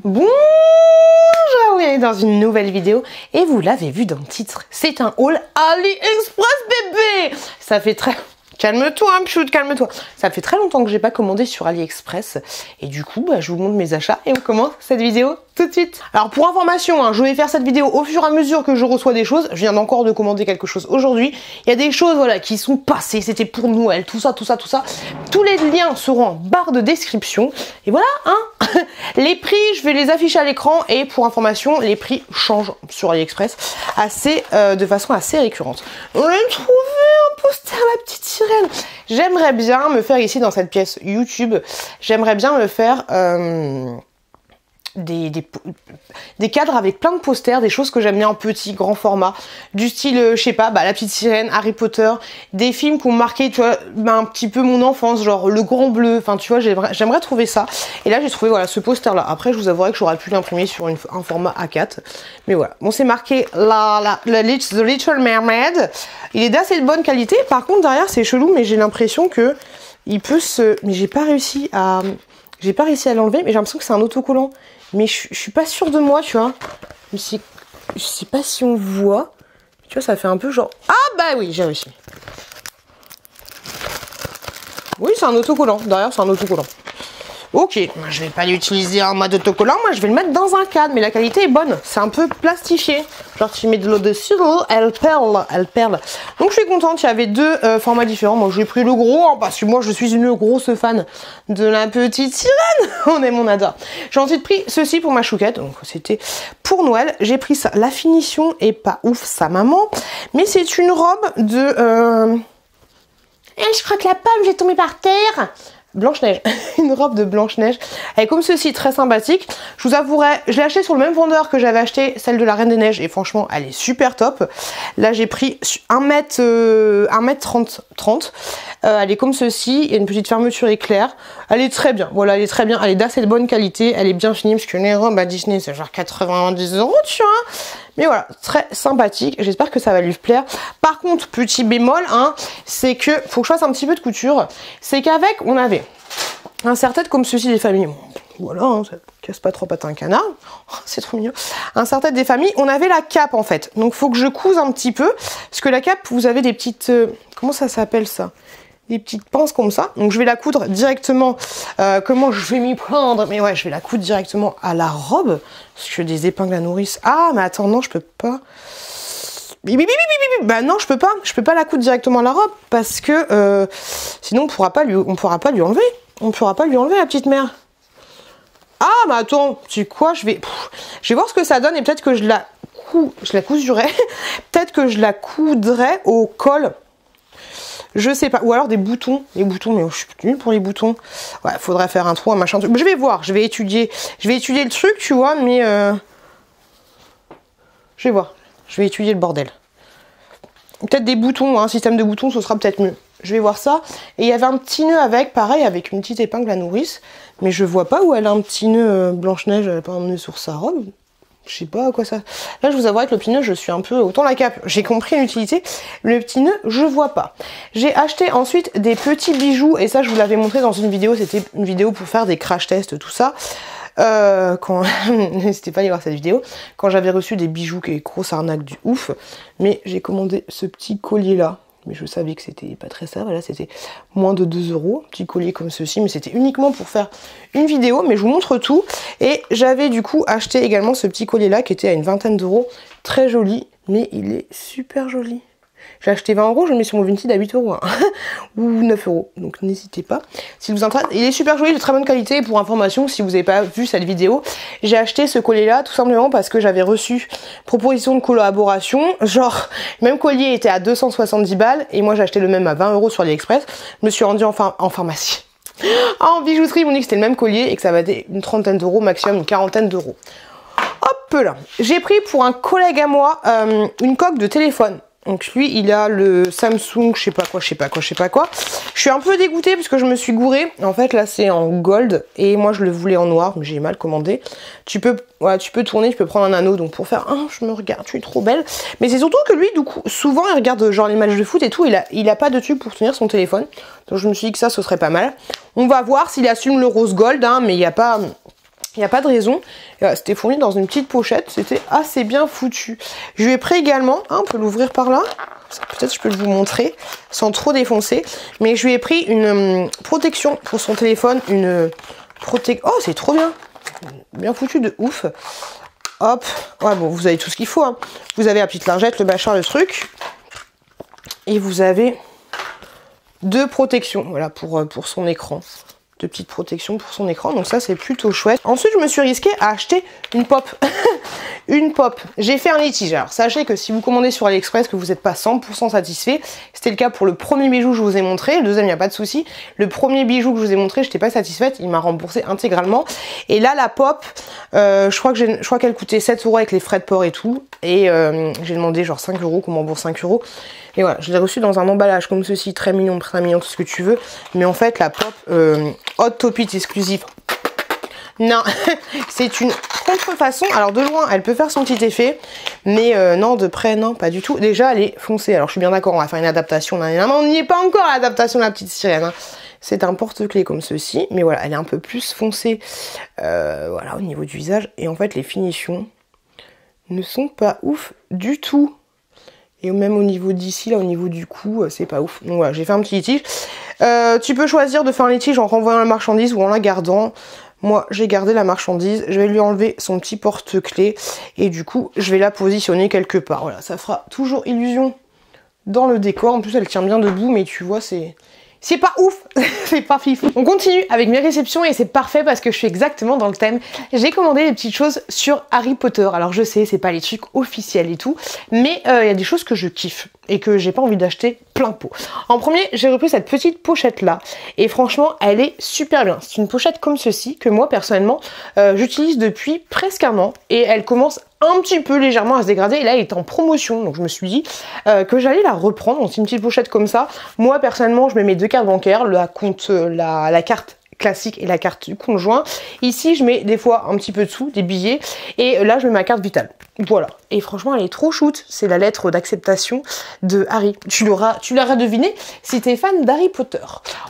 Bonjour, bienvenue dans une nouvelle vidéo et vous l'avez vu dans le titre, c'est un haul AliExpress bébé. Ça fait très... Calme-toi, Pchout, calme-toi. Ça fait très longtemps que j'ai pas commandé sur AliExpress et du coup, je vous montre mes achats et on commence cette vidéo tout de suite. Alors pour information, je vais faire cette vidéo au fur et à mesure que je reçois des choses. Je viens encore de commander quelque chose aujourd'hui. Il y a des choses voilà qui sont passées, c'était pour Noël, tout ça. Tous les liens seront en barre de description. Et voilà, les prix, je vais les afficher à l'écran et pour information, les prix changent sur AliExpress de façon assez récurrente. On a trouvé un poster, la petite sirène. J'aimerais bien me faire ici dans cette pièce YouTube, j'aimerais bien me faire des cadres avec plein de posters, des choses que j'aime bien en petit, grand format, du style, je sais pas, la petite sirène, Harry Potter, des films qui ont marqué, tu vois, un petit peu mon enfance, genre Le Grand Bleu, enfin tu vois, j'aimerais trouver ça. Et là j'ai trouvé voilà ce poster là. Après je vous avouerai que j'aurais pu l'imprimer sur un format A4, mais voilà. Bon, c'est marqué The Little Mermaid. Il est d'assez bonne qualité. Par contre derrière c'est chelou, mais j'ai l'impression que il peut se, mais j'ai pas réussi à l'enlever, mais j'ai l'impression que c'est un autocollant. Mais je suis pas sûre de moi, tu vois. Je sais pas si on voit. Tu vois, ça fait un peu genre... Ah bah oui, j'ai réussi. Oui, c'est un autocollant. Derrière, c'est un autocollant. Ok, je vais pas l'utiliser en mode autocollant, moi je vais le mettre dans un cadre, mais la qualité est bonne, c'est un peu plastifié. Genre tu mets de l'eau dessus, elle perle. Donc je suis contente, il y avait deux formats différents. Moi j'ai pris le gros, parce que moi je suis une grosse fan de la petite sirène. On adore. J'ai ensuite pris ceci pour ma chouquette, donc c'était pour Noël. J'ai pris ça, la finition est pas ouf, sa maman, mais c'est une robe de... je crois que la pomme, j'ai tombé par terre. Blanche-Neige, une robe de Blanche-Neige. Elle est comme ceci, très sympathique. Je vous avouerai, je l'ai acheté sur le même vendeur que j'avais acheté celle de la Reine des Neiges et franchement, elle est super top. Là, j'ai pris 1m30. Elle est comme ceci, il y a une petite fermeture éclair. Elle est très bien, voilà, elle est très bien. Elle est d'assez bonne qualité, elle est bien finie parce que les robes à Disney, c'est genre 90 €, tu vois. Mais voilà, très sympathique. J'espère que ça va lui plaire. Par contre, petit bémol, c'est que faut que je fasse un petit peu de couture. C'est qu'avec, on avait un serre-tête comme ceci des familles. Bon, voilà, ça casse pas trop patin un canard. Oh, c'est trop mignon. Un serre-tête des familles. On avait la cape en fait. Donc faut que je couse un petit peu. Parce que la cape, vous avez des petites... comment ça s'appelle ça ? Des petites pinces comme ça, donc je vais la coudre directement. Comment je vais m'y prendre? Mais ouais, je vais la coudre directement à la robe, parce que des épingles à nourrice. Ah, mais attends, non, je peux pas. Bah non, je peux pas la coudre directement à la robe, parce que sinon on pourra pas lui enlever. On pourra pas lui enlever la petite mère. Ah, mais attends, tu sais quoi, je vais voir ce que ça donne et peut-être que je la cousurai. Peut-être que je la coudrai au col. Je sais pas, ou alors des boutons, mais je suis nulle pour les boutons. Ouais, faudrait faire un trou, un machin. Je vais voir, je vais étudier le truc, tu vois, mais je vais voir, je vais étudier le bordel. Peut-être des boutons, un système de boutons, ce sera peut-être mieux. Je vais voir ça. Et il y avait un petit nœud avec, pareil, avec une petite épingle à nourrice, mais je vois pas où elle a un petit nœud Blanche-Neige, elle a pas un nœud sur sa robe. Je sais pas à quoi ça... Là, je vous avouerai que le petit nœud, je suis un peu... Autant la cape, j'ai compris l'utilité. Le petit nœud, je vois pas. J'ai acheté ensuite des petits bijoux. Et ça, je vous l'avais montré dans une vidéo. C'était une vidéo pour faire des crash tests, tout ça. N'hésitez pas à aller voir cette vidéo. Quand j'avais reçu des bijoux, qui est grosse arnaque du ouf. Mais j'ai commandé ce petit collier-là. Mais je savais que c'était pas très ça, voilà, c'était moins de 2 €, petit collier comme ceci, mais c'était uniquement pour faire une vidéo, mais je vous montre tout. Et j'avais du coup acheté également ce petit collier là qui était à une vingtaine d'euros, très joli, mais il est super joli. J'ai acheté 20 €, je le mets sur mon Vinted à 8 € ou 9 €, donc n'hésitez pas. Si vous intéresse, il est super joli, de très bonne qualité. Et pour information, si vous n'avez pas vu cette vidéo, j'ai acheté ce collier là tout simplement parce que j'avais reçu proposition de collaboration. Genre, le même collier était à 270 balles et moi j'ai acheté le même à 20 € sur AliExpress. Je me suis rendue en pharmacie. En bijouterie, ils m'ont dit que c'était le même collier et que ça valait une trentaine d'euros, maximum une quarantaine d'euros. Hop là. J'ai pris pour un collègue à moi une coque de téléphone. Donc lui, il a le Samsung, je sais pas quoi. Je suis un peu dégoûtée parce que je me suis gourée. En fait, là, c'est en gold et moi, je le voulais en noir, mais j'ai mal commandé. Tu peux tourner, tu peux prendre un anneau. Donc pour faire, je me regarde, tu es trop belle. Mais c'est surtout que lui, du coup, souvent, il regarde genre les matchs de foot et tout. Il a pas de tube pour tenir son téléphone. Donc je me suis dit que ça, ce serait pas mal. On va voir s'il assume le rose gold, mais il n'y a pas Il n'y a pas de raison. Voilà, c'était fourni dans une petite pochette. C'était assez bien foutu. Je lui ai pris également, on peut l'ouvrir par là. Peut-être je peux vous montrer sans trop défoncer. Mais je lui ai pris une protection pour son téléphone. Une protection. Oh, c'est trop bien. Bien foutu de ouf. Hop. Ouais, bon, vous avez tout ce qu'il faut. Hein. Vous avez la petite lingette, le machin, le truc. Et vous avez 2 protections. Voilà, pour son écran. 2 petites protections pour son écran, donc ça c'est plutôt chouette. Ensuite je me suis risquée à acheter une pop. Une pop. J'ai fait un litige. Alors sachez que si vous commandez sur AliExpress que vous n'êtes pas 100% satisfait, c'était le cas pour le premier bijou que je vous ai montré, le deuxième il n'y a pas de souci. Le premier bijou que je vous ai montré, je n'étais pas satisfaite, il m'a remboursé intégralement. Et là la pop, je crois qu'elle coûtait 7 € avec les frais de port et tout. Et j'ai demandé genre 5 € qu'on m'embourse 5 €. Et voilà, je l'ai reçu dans un emballage comme ceci, très mignon, tout ce que tu veux. Mais en fait, la pop Hot Top It exclusive, non, c'est une contrefaçon. Alors de loin, elle peut faire son petit effet. Mais non, de près, non, pas du tout. Déjà, elle est foncée. Alors je suis bien d'accord, on va faire une adaptation. On n'y est pas encore à l'adaptation de la petite sirène. Hein. C'est un porte-clés comme ceci. Mais voilà, elle est un peu plus foncée voilà, au niveau du visage. Et en fait, les finitions ne sont pas ouf du tout. Et même au niveau d'ici, là, au niveau du cou, c'est pas ouf. Donc voilà, j'ai fait un petit litige. Tu peux choisir de faire un litige en renvoyant la marchandise ou en la gardant. Moi, j'ai gardé la marchandise. Je vais lui enlever son petit porte-clés. Et du coup, je vais la positionner quelque part. Voilà, ça fera toujours illusion dans le décor. En plus, elle tient bien debout, mais tu vois, c'est pas ouf, c'est pas fifou. On continue avec mes réceptions et c'est parfait parce que je suis exactement dans le thème. J'ai commandé des petites choses sur Harry Potter. Alors je sais, c'est pas les trucs officiels et tout, mais il y a des choses que je kiffe et que j'ai pas envie d'acheter plein pot. En premier, j'ai repris cette petite pochette là et franchement, elle est super bien. C'est une pochette comme ceci que moi personnellement, j'utilise depuis presque un an et elle commence un petit peu légèrement à se dégrader et là elle est en promotion, donc je me suis dit que j'allais la reprendre. Donc c'est une petite pochette comme ça. Moi personnellement je mets mes 2 cartes bancaires, la carte classique et la carte du conjoint. Ici je mets des fois un petit peu de sous, des billets, et là je mets ma carte vitale. Voilà, et franchement elle est trop shoot. C'est la lettre d'acceptation de Harry. Tu l'auras deviné si t'es fan d'Harry Potter.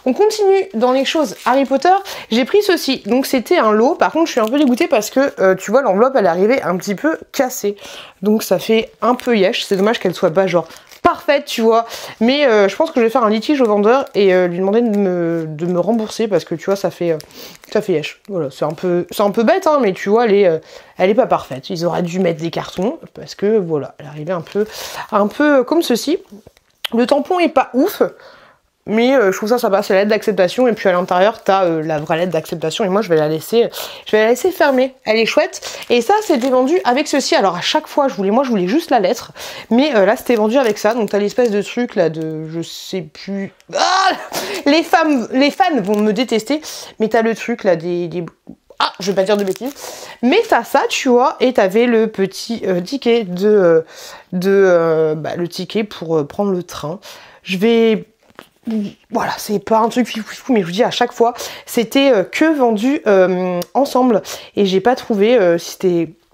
On continue dans les choses Harry Potter. J'ai pris ceci, donc c'était un lot. Par contre je suis un peu dégoûtée parce que tu vois l'enveloppe elle est arrivée un petit peu cassée. Donc ça fait un peu yesh. C'est dommage qu'elle soit pas genre parfaite, tu vois. Mais je pense que je vais faire un litige au vendeur et lui demander de me rembourser parce que tu vois ça fait yesh. Voilà, c'est un peu bête hein, mais tu vois elle est pas parfaite. Ils auraient dû mettre des cartons parce que voilà, elle arrivait un peu comme ceci. Le tampon est pas ouf. Mais je trouve ça sympa, c'est la lettre d'acceptation et puis à l'intérieur t'as la vraie lettre d'acceptation et moi je vais la laisser fermer. Elle est chouette et ça c'était vendu avec ceci. Alors à chaque fois je voulais juste la lettre, mais là c'était vendu avec ça. Donc t'as l'espèce de truc là de je sais plus. Ah, les fans vont me détester, mais t'as le truc là des ah, je vais pas dire de bêtises, mais t'as ça, tu vois, et t'avais le petit ticket le ticket pour prendre le train. Voilà, c'est pas un truc fifou, mais je vous dis à chaque fois, c'était que vendu ensemble. Et j'ai pas trouvé,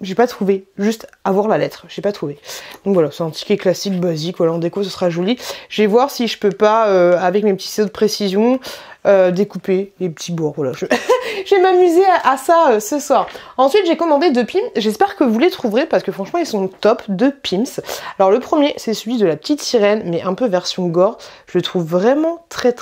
j'ai pas trouvé, juste avoir la lettre, j'ai pas trouvé. Donc voilà, c'est un ticket classique, basique, voilà, en déco, ce sera joli. Je vais voir si je peux pas, avec mes petits ciseaux de précision, découper les petits bords, voilà. Je vais m'amuser à ça ce soir. Ensuite, j'ai commandé 2 Pims. J'espère que vous les trouverez parce que franchement, ils sont top, 2 Pims. Alors, le premier, c'est celui de la petite sirène, mais un peu version gore. Je le trouve vraiment très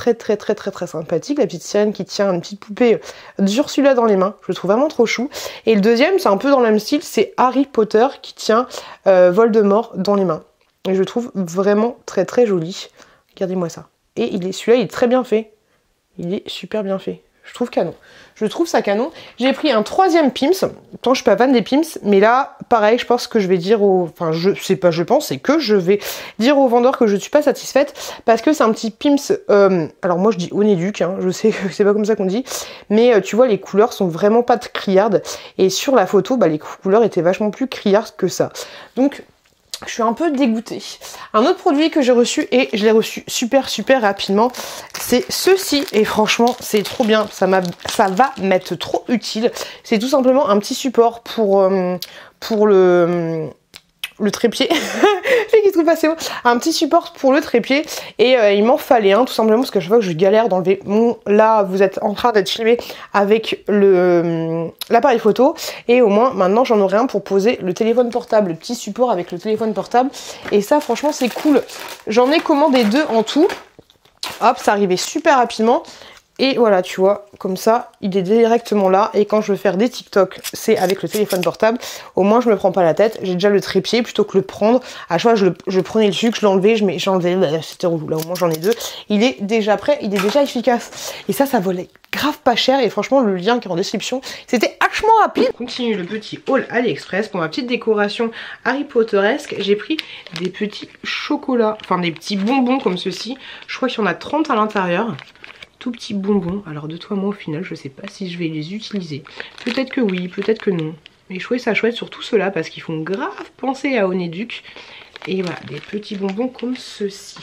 sympathique. La petite sirène qui tient une petite poupée d'Ursula dans les mains. Je le trouve vraiment trop chou. Et le deuxième, c'est un peu dans le même style. C'est Harry Potter qui tient Voldemort dans les mains. Et je le trouve vraiment très joli. Regardez-moi ça. Et celui-là, il est très bien fait. Il est super bien fait. Je trouve canon. Je trouve ça canon. J'ai pris un 3e Pims. Pourtant, je suis pas fan des Pims. Mais là, pareil, je pense que je vais dire au... Enfin, c'est que je vais dire au vendeur que je ne suis pas satisfaite. Parce que c'est un petit Pims... alors moi, je dis Onéduc. Hein, je sais que c'est pas comme ça qu'on dit. Mais tu vois, les couleurs sont vraiment pas criardes. Et sur la photo, les couleurs étaient vachement plus criardes que ça. Donc... je suis un peu dégoûtée. Un autre produit que j'ai reçu, et je l'ai reçu super rapidement, c'est ceci. Et franchement, c'est trop bien. Ça va m'être trop utile. C'est tout simplement un petit support pour le le trépied. Fait qu'il trouve pas assez haut. Un petit support pour le trépied. Et il m'en fallait un tout simplement parce que je vois que je galère d'enlever mon... Là vous êtes en train d'être filmé avec l'appareil photo. Et au moins maintenant j'en aurai un pour poser le téléphone portable. Le petit support avec le téléphone portable. Et ça franchement c'est cool. J'en ai commandé 2 en tout. Hop, ça arrivait super rapidement. Et voilà, tu vois, comme ça, il est directement là. Et quand je veux faire des TikTok, c'est avec le téléphone portable. Au moins, je me prends pas la tête. J'ai déjà le trépied plutôt que le prendre. À chaque fois, je prenais le sucre, je l'enlevais, j'enlevais. C'était relou. Là, au moins, j'en ai 2. Il est déjà prêt, il est déjà efficace. Et ça volait grave pas cher. Et franchement, le lien qui est en description, c'était vachement rapide. On continue le petit haul AliExpress. Pour ma petite décoration Harry Potteresque, j'ai pris des petits chocolats, enfin des petits bonbons comme ceci. Je crois qu'il y en a 30 à l'intérieur. Tout petits bonbons. Alors de toi moi au final je sais pas si je vais les utiliser. Peut-être que oui, peut-être que non. Mais je trouvais ça chouette surtout ceux-là parce qu'ils font grave penser à Onéduc. Et voilà, des petits bonbons comme ceci.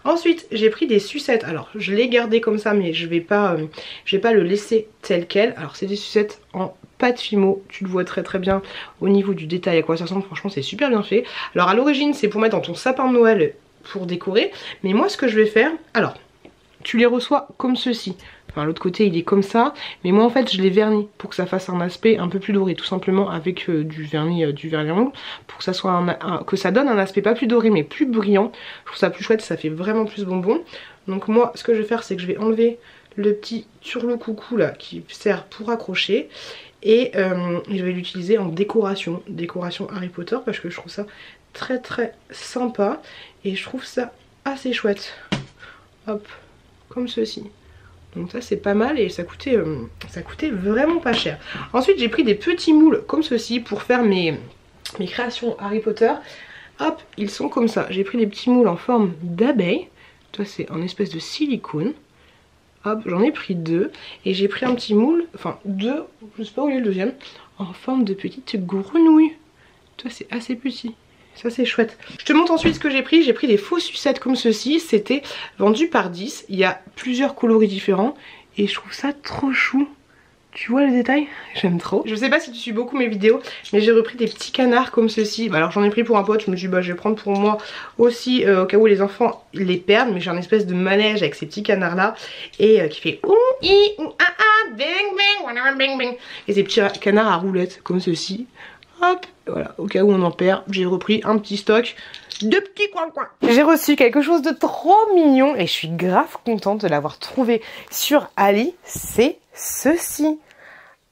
Ensuite, j'ai pris des sucettes. Alors, je l'ai gardé comme ça, mais je vais pas le laisser tel quel. Alors, c'est des sucettes en pâte Fimo. Tu le vois très très bien au niveau du détail à quoi ça ressemble. Franchement, c'est super bien fait. Alors, à l'origine, c'est pour mettre dans ton sapin de Noël pour décorer. Mais moi, ce que je vais faire... Alors... Tu les reçois comme ceci. Enfin l'autre côté il est comme ça. Mais moi en fait je les vernis pour que ça fasse un aspect un peu plus doré. Tout simplement avec du vernis ongle. Pour que ça soit que ça donne un aspect pas plus doré mais plus brillant. Je trouve ça plus chouette, ça fait vraiment plus bonbon. Donc moi ce que je vais faire c'est que je vais enlever le petit turle-coucou là qui sert pour accrocher. Et je vais l'utiliser en décoration. Décoration Harry Potter parce que je trouve ça très très sympa. Et je trouve ça assez chouette. Hop. Comme ceci. Donc ça c'est pas mal et ça coûtait vraiment pas cher. Ensuite j'ai pris des petits moules comme ceci pour faire mes créations Harry Potter. Hop, ils sont comme ça. J'ai pris des petits moules en forme d'abeille. Ça c'est un espèce de silicone. Hop, j'en ai pris 2. Et j'ai pris un petit moule, enfin 2, je sais pas où il est le deuxième, en forme de petite grenouille. Ça c'est assez petit. Ça c'est chouette. Je te montre ensuite ce que j'ai pris. J'ai pris des faux sucettes comme ceci. C'était vendu par 10. Il y a plusieurs coloris différents. Et je trouve ça trop chou. Tu vois le détail? J'aime trop. Je sais pas si tu suis beaucoup mes vidéos, mais j'ai repris des petits canards comme ceci. Alors j'en ai pris pour un pote. Je me suis dit bah je vais prendre pour moi aussi au cas où les enfants les perdent. Mais j'ai un espèce de manège avec ces petits canards là. Et qui fait ouh i ouh ah ah bing bing bing bing. Et ces petits canards à roulettes comme ceci. Hop, voilà, au cas où on en perd, j'ai repris un petit stock de petits coins-coins. J'ai reçu quelque chose de trop mignon et je suis grave contente de l'avoir trouvé sur Ali. C'est ceci.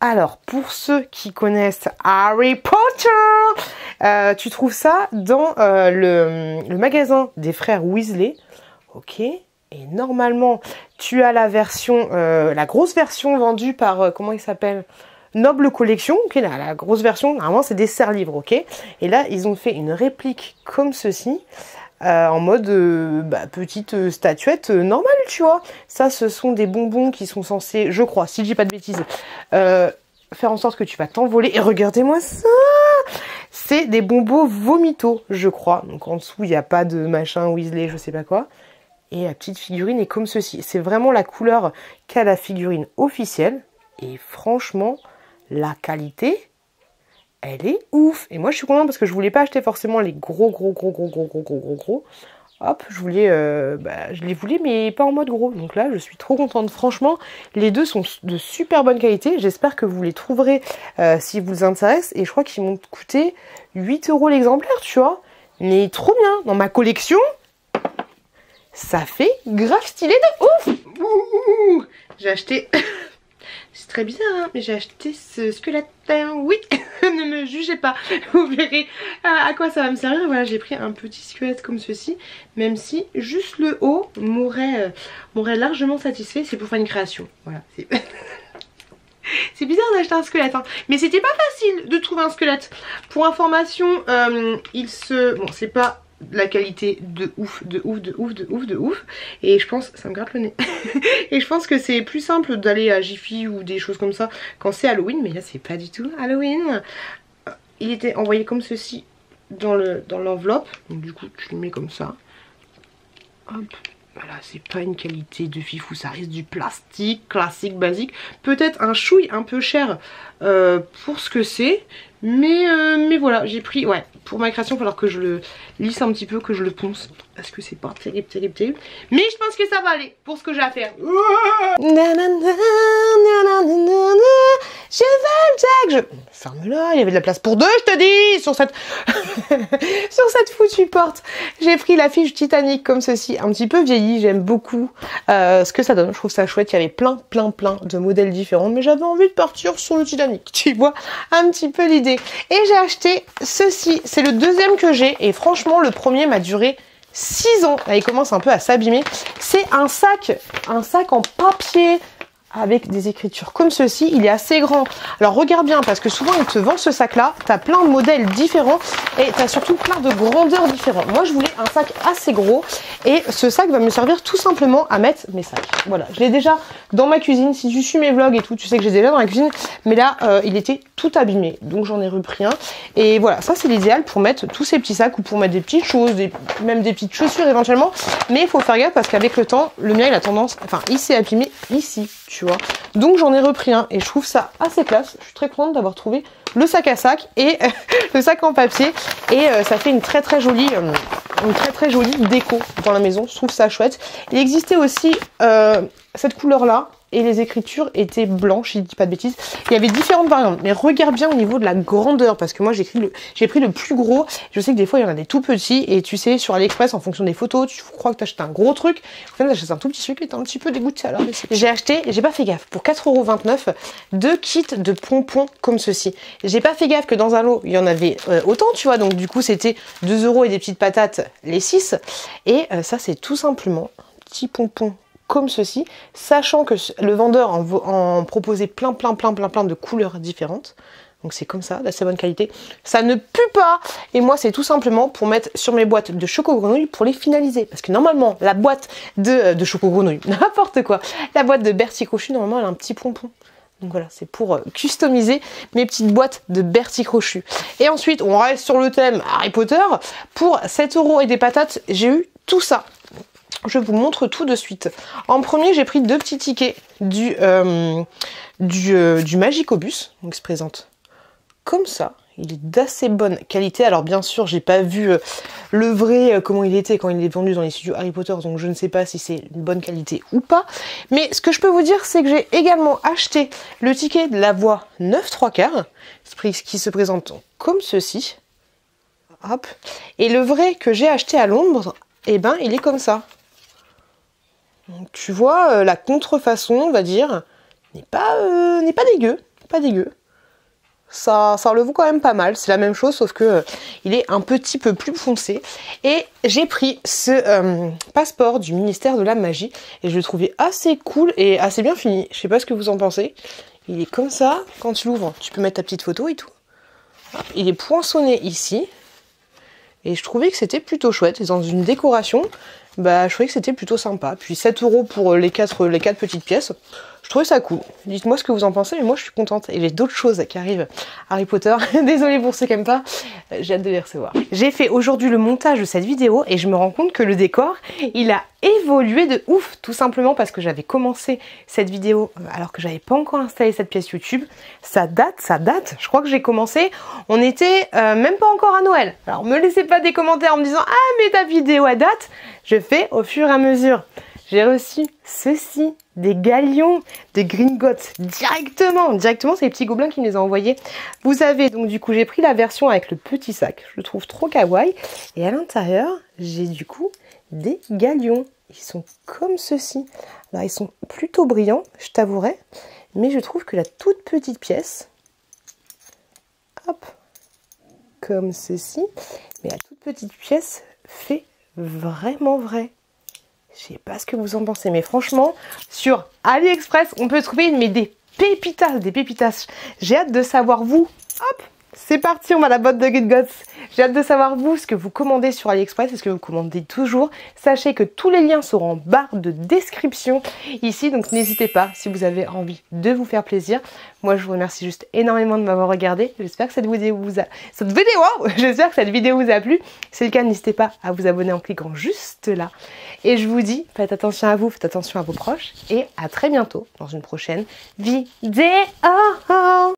Alors, pour ceux qui connaissent Harry Potter, tu trouves ça dans le magasin des frères Weasley. Ok. Et normalement, tu as la version, la grosse version vendue par, comment il s'appelle ? Noble Collection, ok, la grosse version, normalement c'est des serre-livres, ok. Et là, ils ont fait une réplique comme ceci, en mode petite statuette normale, tu vois. Ça, ce sont des bonbons qui sont censés, je crois, si je dis pas de bêtises, faire en sorte que tu vas t'envoler. Et regardez-moi ça! C'est des bonbons vomito, je crois. Donc en dessous, il n'y a pas de machin Weasley, je sais pas quoi. Et la petite figurine est comme ceci. C'est vraiment la couleur qu'a la figurine officielle. Et franchement... La qualité, elle est ouf. Et moi, je suis contente parce que je voulais pas acheter forcément les gros. Hop, je voulais, je les voulais, mais pas en mode gros. Donc là, je suis trop contente. Franchement, les deux sont de super bonne qualité. J'espère que vous les trouverez si vous intéressent. Et je crois qu'ils m'ont coûté 8 € l'exemplaire, tu vois. Mais trop bien. Dans ma collection, ça fait grave stylé de ouf. Ouh, j'ai acheté... C'est très bizarre hein, mais j'ai acheté ce squelette, oui, ne me jugez pas, vous verrez à quoi ça va me servir. Voilà, j'ai pris un petit squelette comme ceci, même si juste le haut m'aurait largement satisfait. C'est pour faire une création, voilà. C'est bizarre d'acheter un squelette hein. Mais c'était pas facile de trouver un squelette. Pour information, bon c'est pas la qualité de ouf. Et je pense, ça me gratte le nez. Et je pense que c'est plus simple d'aller à Jiffy ou des choses comme ça quand c'est Halloween. Mais là c'est pas du tout Halloween. Il était envoyé comme ceci dans l'enveloppe. Donc du coup tu le mets comme ça. Hop. Voilà, c'est pas une qualité de fifou, ça reste du plastique classique, basique. Peut-être un chouille un peu cher pour ce que c'est. Mais voilà, j'ai pris, ouais, pour ma création, il va falloir que je le lisse un petit peu, que je le ponce. Parce que c'est pas terrible, terrible, terrible. Mais je pense que ça va aller pour ce que j'ai à faire. Je veux le Jack. Ferme-la, il y avait de la place pour deux, je te dis, sur cette sur cette foutue porte. J'ai pris l'affiche Titanic comme ceci, un petit peu vieilli. J'aime beaucoup ce que ça donne. Je trouve ça chouette. Il y avait plein de modèles différents, mais j'avais envie de partir sur le Titanic. Tu vois un petit peu l'idée. Et j'ai acheté ceci. C'est le deuxième que j'ai. Et franchement, le premier m'a duré 6 ans. Là, il commence un peu à s'abîmer. C'est un sac en papier avec des écritures comme ceci. Il est assez grand. Alors regarde bien parce que souvent ils te vendent ce sac là. Tu as plein de modèles différents et tu as surtout plein de grandeurs différentes. Moi je voulais un sac assez gros et ce sac va me servir tout simplement à mettre mes sacs. Voilà, je l'ai déjà dans ma cuisine. Si tu suis mes vlogs et tout, tu sais que j'ai déjà dans la cuisine. Mais là il était tout abîmé. Donc j'en ai repris un. Et voilà, ça c'est l'idéal pour mettre tous ces petits sacs ou pour mettre des petites choses, même des petites chaussures éventuellement. Mais il faut faire gaffe parce qu'avec le temps, le mien il a tendance, enfin il s'est abîmé ici. Tu vois. Donc j'en ai repris un et je trouve ça assez classe. Je suis très contente d'avoir trouvé le sac à sac et le sac en papier et ça fait une très jolie déco dans la maison. Je trouve ça chouette. Il existait aussi cette couleur là et les écritures étaient blanches, je dis pas de bêtises. Il y avait différentes variantes, mais regarde bien au niveau de la grandeur parce que moi j'ai pris le plus gros. Je sais que des fois il y en a des tout petits et tu sais sur AliExpress en fonction des photos, tu crois que tu achètes un gros truc, au final tu achètes un tout petit truc et t'es un petit peu dégoûté. Alors j'ai acheté, j'ai pas fait gaffe, pour 4,29 € 2 kits de pompons comme ceci. J'ai pas fait gaffe que dans un lot il y en avait autant, tu vois, donc du coup c'était 2 € et des petites patates les 6 et ça c'est tout simplement petit pompon comme ceci, sachant que le vendeur en proposait plein de couleurs différentes. Donc c'est comme ça, d'assez bonne qualité. Ça ne pue pas. Et moi c'est tout simplement pour mettre sur mes boîtes de choco grenouille pour les finaliser. Parce que normalement la boîte de choco grenouille, n'importe quoi, la boîte de Bertie Crochu, normalement elle a un petit pompon. Donc voilà, c'est pour customiser mes petites boîtes de Bertie Crochu. Et ensuite on reste sur le thème Harry Potter. Pour 7 € et des patates, j'ai eu tout ça. Je vous montre tout de suite. En premier, j'ai pris 2 petits tickets du Magicobus. Donc, il se présente comme ça. Il est d'assez bonne qualité. Alors, bien sûr, j'ai pas vu le vrai, comment il était quand il est vendu dans les studios Harry Potter. Donc, je ne sais pas si c'est une bonne qualité ou pas. Mais ce que je peux vous dire, c'est que j'ai également acheté le ticket de la voie 9 3/4, qui se présente comme ceci. Hop. Et le vrai que j'ai acheté à Londres, eh ben, il est comme ça. Donc, tu vois, la contrefaçon, on va dire, n'est pas dégueu. Pas dégueu. Ça le vaut quand même pas mal. C'est la même chose, sauf que il est un petit peu plus foncé. Et j'ai pris ce passeport du ministère de la magie. Et je le trouvais assez cool et assez bien fini. Je sais pas ce que vous en pensez. Il est comme ça. Quand tu l'ouvres, tu peux mettre ta petite photo et tout. Il est poinçonné ici. Et je trouvais que c'était plutôt chouette. Et dans une décoration, bah, je trouvais que c'était plutôt sympa. Puis 7 € pour les 4 petites pièces. Je trouvais ça cool. Dites-moi ce que vous en pensez, mais moi je suis contente. Et j'ai d'autres choses qui arrivent. Harry Potter, désolée pour ceux qui n'aiment pas, j'ai hâte de les recevoir. J'ai fait aujourd'hui le montage de cette vidéo et je me rends compte que le décor, il a évolué de ouf. Tout simplement parce que j'avais commencé cette vidéo alors que j'avais pas encore installé cette pièce YouTube. Ça date. Je crois que j'ai commencé, on était même pas encore à Noël. Alors me laissez pas des commentaires en me disant « Ah mais ta vidéo à date !» Je fais au fur et à mesure. J'ai reçu ceci, des galions de Gringotts directement, c'est les petits gobelins qui me les ont envoyés. Vous avez donc du coup j'ai pris la version avec le petit sac, je le trouve trop kawaii. Et à l'intérieur j'ai du coup des galions, ils sont comme ceci. Alors ils sont plutôt brillants, je t'avouerai, mais je trouve que la toute petite pièce, hop, comme ceci, mais la toute petite pièce fait vraiment vrai. Je sais pas ce que vous en pensez, mais franchement, sur AliExpress, on peut trouver des pépitas. J'ai hâte de savoir vous. Hop, c'est parti, on va à la boîte de Gringotts. J'ai hâte de savoir vous ce que vous commandez sur AliExpress. Est-ce que vous commandez toujours? Sachez que tous les liens seront en barre de description ici, donc n'hésitez pas si vous avez envie de vous faire plaisir. Moi, je vous remercie juste énormément de m'avoir regardé. J'espère que cette vidéo vous a plu. Si c'est le cas, n'hésitez pas à vous abonner en cliquant juste là. Et je vous dis, faites attention à vous, faites attention à vos proches et à très bientôt dans une prochaine vidéo.